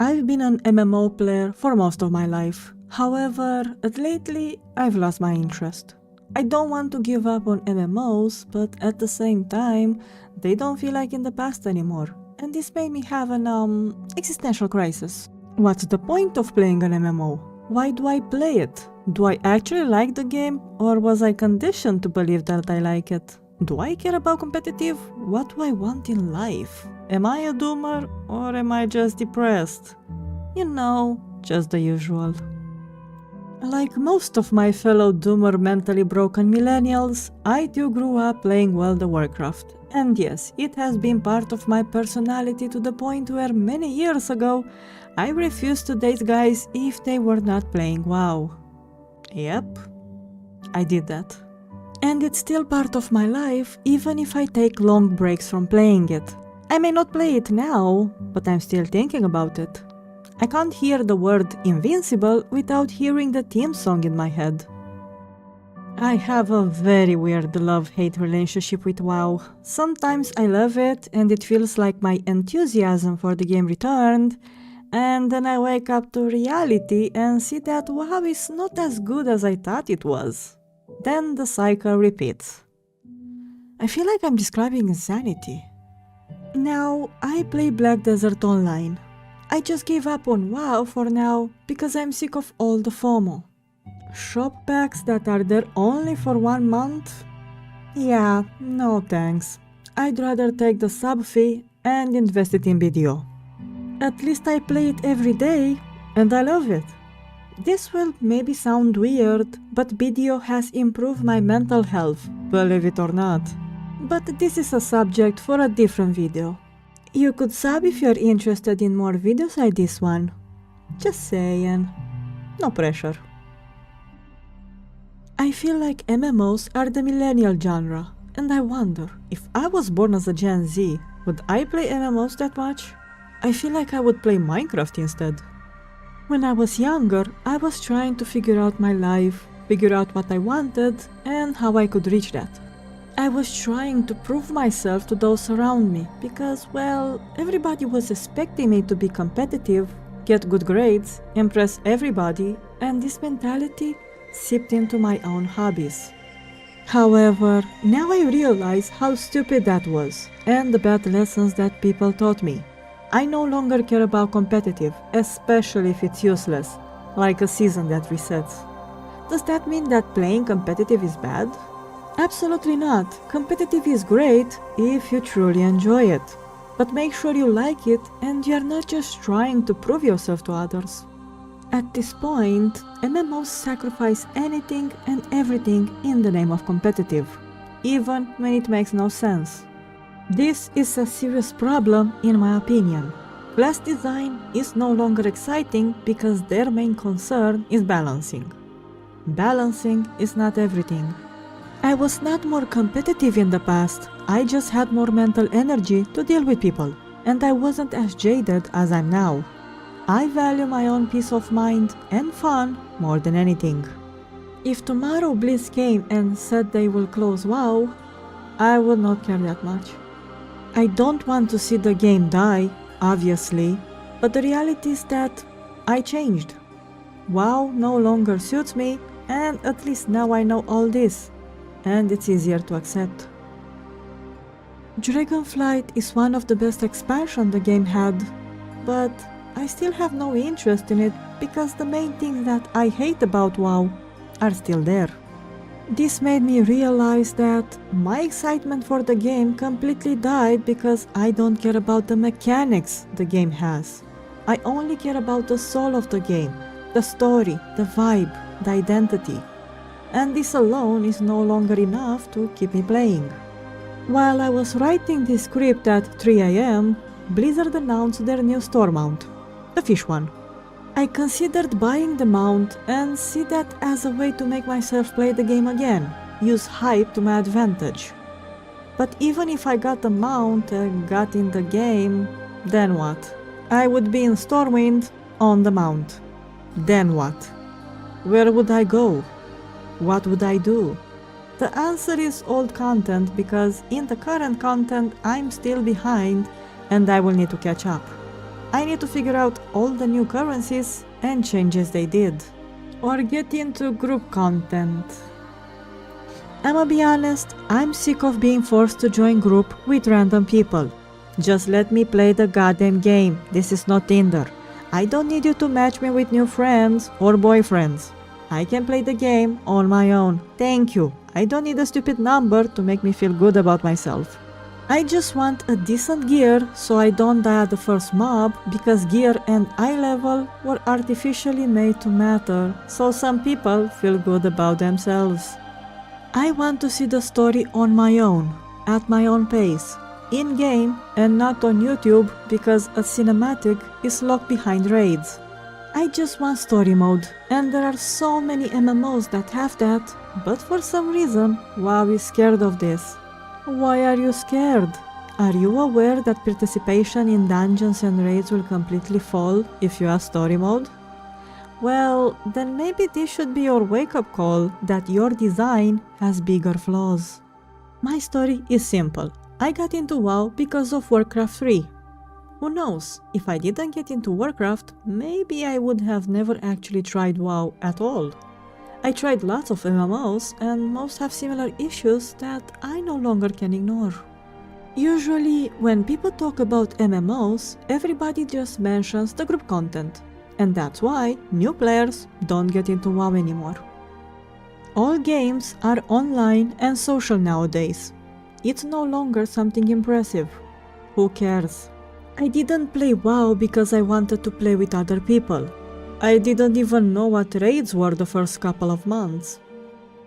I've been an MMO player for most of my life. However, lately I've lost my interest. I don't want to give up on MMOs, but at the same time, they don't feel like in the past anymore. And this made me have an existential crisis. What's the point of playing an MMO? Why do I play it? Do I actually like the game, or was I conditioned to believe that I like it? Do I care about competitive? What do I want in life? Am I a doomer, or am I just depressed? You know, just the usual. Like most of my fellow doomer mentally broken millennials, I too grew up playing World of Warcraft. And yes, it has been part of my personality to the point where many years ago, I refused to date guys if they were not playing WoW. Yep, I did that. And it's still part of my life, even if I take long breaks from playing it. I may not play it now, but I'm still thinking about it. I can't hear the word invincible without hearing the theme song in my head. I have a very weird love-hate relationship with WoW. Sometimes I love it and it feels like my enthusiasm for the game returned, and then I wake up to reality and see that WoW is not as good as I thought it was. Then the cycle repeats. I feel like I'm describing insanity. Now, I play Black Desert Online. I just gave up on WoW for now because I'm sick of all the FOMO. Shop packs that are there only for 1 month? Yeah, no thanks. I'd rather take the sub fee and invest it in BDO. At least I play it every day and I love it. This will maybe sound weird, but BDO has improved my mental health, believe it or not. But this is a subject for a different video. You could sub if you're interested in more videos like this one. Just saying. No pressure. I feel like MMOs are the millennial genre, and I wonder, if I was born as a Gen Z, would I play MMOs that much? I feel like I would play Minecraft instead. When I was younger, I was trying to figure out my life, figure out what I wanted, and how I could reach that. I was trying to prove myself to those around me because, well, everybody was expecting me to be competitive, get good grades, impress everybody, and this mentality seeped into my own hobbies. However, now I realize how stupid that was, and the bad lessons that people taught me. I no longer care about competitive, especially if it's useless, like a season that resets. Does that mean that playing competitive is bad? Absolutely not. Competitive is great if you truly enjoy it. But make sure you like it and you're not just trying to prove yourself to others. At this point, MMOs sacrifice anything and everything in the name of competitive, even when it makes no sense. This is a serious problem in my opinion. Class design is no longer exciting because their main concern is balancing. Balancing is not everything. I was not more competitive in the past, I just had more mental energy to deal with people, and I wasn't as jaded as I'm now. I value my own peace of mind and fun more than anything. If tomorrow Blizz came and said they will close WoW, I would not care that much. I don't want to see the game die, obviously, but the reality is that I changed. WoW no longer suits me, and at least now I know all this, and it's easier to accept. Dragonflight is one of the best expansions the game had, but I still have no interest in it because the main things that I hate about WoW are still there. This made me realize that my excitement for the game completely died because I don't care about the mechanics the game has. I only care about the soul of the game, the story, the vibe, the identity. And this alone is no longer enough to keep me playing. While I was writing this script at 3 AM, Blizzard announced their new store mount, the fish one. I considered buying the mount and see that as a way to make myself play the game again, use hype to my advantage. But even if I got the mount and got in the game, then what? I would be in Stormwind on the mount. Then what? Where would I go? What would I do? The answer is old content because in the current content I'm still behind and I will need to catch up. I need to figure out all the new currencies and changes they did. Or get into group content. I'ma be honest, I'm sick of being forced to join group with random people. Just let me play the goddamn game. This is not Tinder. I don't need you to match me with new friends or boyfriends. I can play the game on my own. Thank you. I don't need a stupid number to make me feel good about myself. I just want a decent gear so I don't die at the first mob, because gear and eye level were artificially made to matter so some people feel good about themselves. I want to see the story on my own, at my own pace, in-game and not on YouTube because a cinematic is locked behind raids. I just want story mode, and there are so many MMOs that have that, but for some reason WoW is scared of this. Why are you scared? Are you aware that participation in dungeons and raids will completely fall if you have story mode? Well, then maybe this should be your wake-up call that your design has bigger flaws. My story is simple. I got into WoW because of Warcraft 3. Who knows, if I didn't get into Warcraft, maybe I would have never actually tried WoW at all. I tried lots of MMOs, and most have similar issues that I no longer can ignore. Usually, when people talk about MMOs, everybody just mentions the group content, and that's why new players don't get into WoW anymore. All games are online and social nowadays. It's no longer something impressive. Who cares? I didn't play WoW because I wanted to play with other people. I didn't even know what raids were the first couple of months.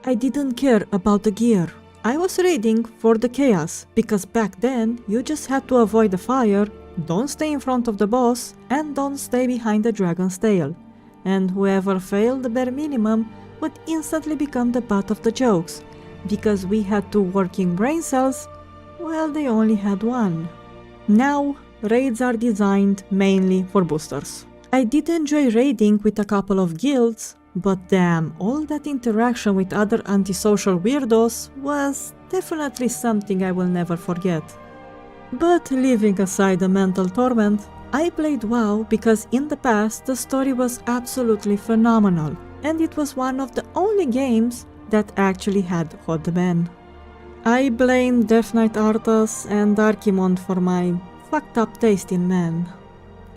I didn't care about the gear. I was raiding for the chaos, because back then you just had to avoid the fire, don't stay in front of the boss, and don't stay behind the dragon's tail. And whoever failed the bare minimum would instantly become the butt of the jokes, because we had 2 working brain cells, well, they only had 1. Now, raids are designed mainly for boosters. I did enjoy raiding with a couple of guilds, but damn, all that interaction with other antisocial weirdos was definitely something I will never forget. But leaving aside the mental torment, I played WoW because in the past the story was absolutely phenomenal, and it was one of the only games that actually had hot men. I blame Death Knight Arthas and Archimond for my fucked up taste in men.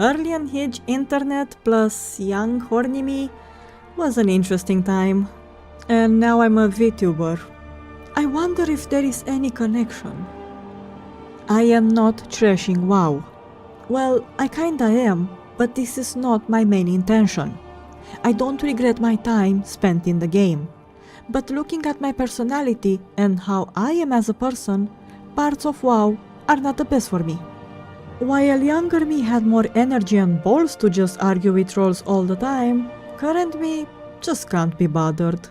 Early unhinged internet plus young horny me was an interesting time, and now I'm a VTuber. I wonder if there is any connection. I am not trashing WoW. Well, I kinda am, but this is not my main intention. I don't regret my time spent in the game. But looking at my personality and how I am as a person, parts of WoW are not the best for me. While younger me had more energy and balls to just argue with trolls all the time, current me just can't be bothered.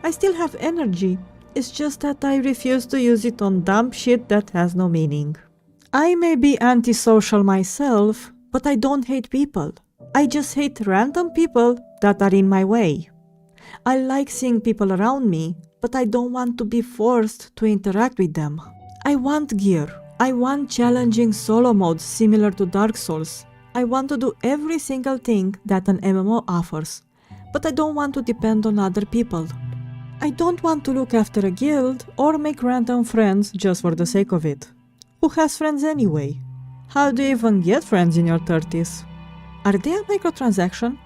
I still have energy, it's just that I refuse to use it on dumb shit that has no meaning. I may be antisocial myself, but I don't hate people. I just hate random people that are in my way. I like seeing people around me, but I don't want to be forced to interact with them. I want gear. I want challenging solo modes similar to Dark Souls. I want to do every single thing that an MMO offers, but I don't want to depend on other people. I don't want to look after a guild or make random friends just for the sake of it. Who has friends anyway? How do you even get friends in your 30s? Are they a microtransaction?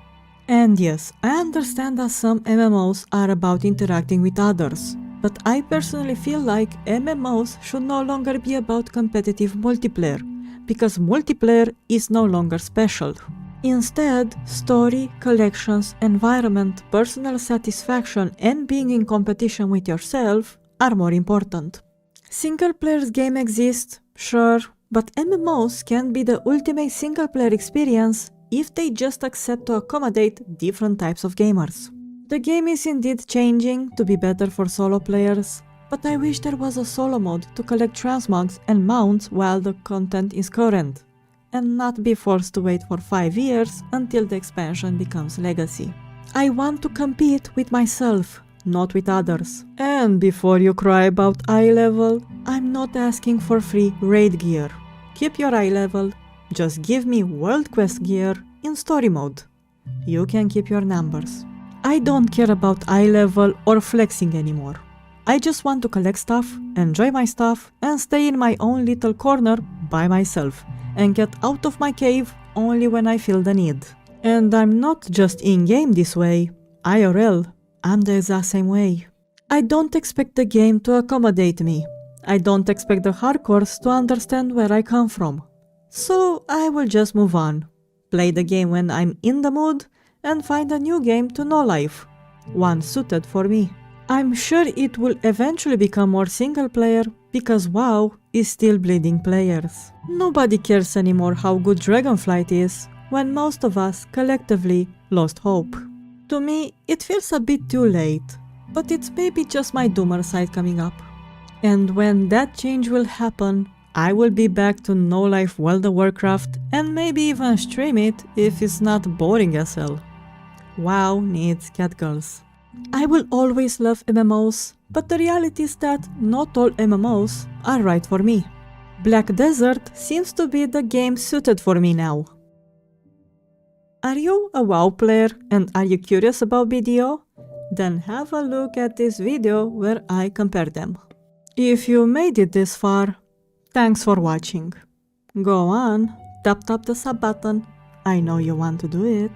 And yes, I understand that some MMOs are about interacting with others, but I personally feel like MMOs should no longer be about competitive multiplayer, because multiplayer is no longer special. Instead, story, collections, environment, personal satisfaction, and being in competition with yourself are more important. Single-player game exists, sure, but MMOs can be the ultimate single-player experience if they just accept to accommodate different types of gamers. The game is indeed changing to be better for solo players, but I wish there was a solo mode to collect transmogs and mounts while the content is current, and not be forced to wait for 5 years until the expansion becomes legacy. I want to compete with myself, not with others. And before you cry about eye level, I'm not asking for free raid gear. Keep your eye level, Just give me world quest gear in story mode. You can keep your numbers. I don't care about eye level or flexing anymore. I just want to collect stuff, enjoy my stuff, and stay in my own little corner by myself, and get out of my cave only when I feel the need. And I'm not just in-game this way. IRL, I'm the exact same way. I don't expect the game to accommodate me. I don't expect the hardcores to understand where I come from. So I will just move on. Play the game when I'm in the mood, and find a new game to know life. One suited for me. I'm sure it will eventually become more single player, because WoW is still bleeding players. Nobody cares anymore how good Dragonflight is, when most of us collectively lost hope. To me, it feels a bit too late, but it's maybe just my doomer side coming up. And when that change will happen, I will be back to no-life World of Warcraft and maybe even stream it if it's not boring as hell. WoW needs catgirls. I will always love MMOs, but the reality is that not all MMOs are right for me. Black Desert seems to be the game suited for me now. Are you a WoW player and are you curious about BDO? Then have a look at this video where I compare them. If you made it this far, thanks for watching. Go on, tap the sub button. I know you want to do it.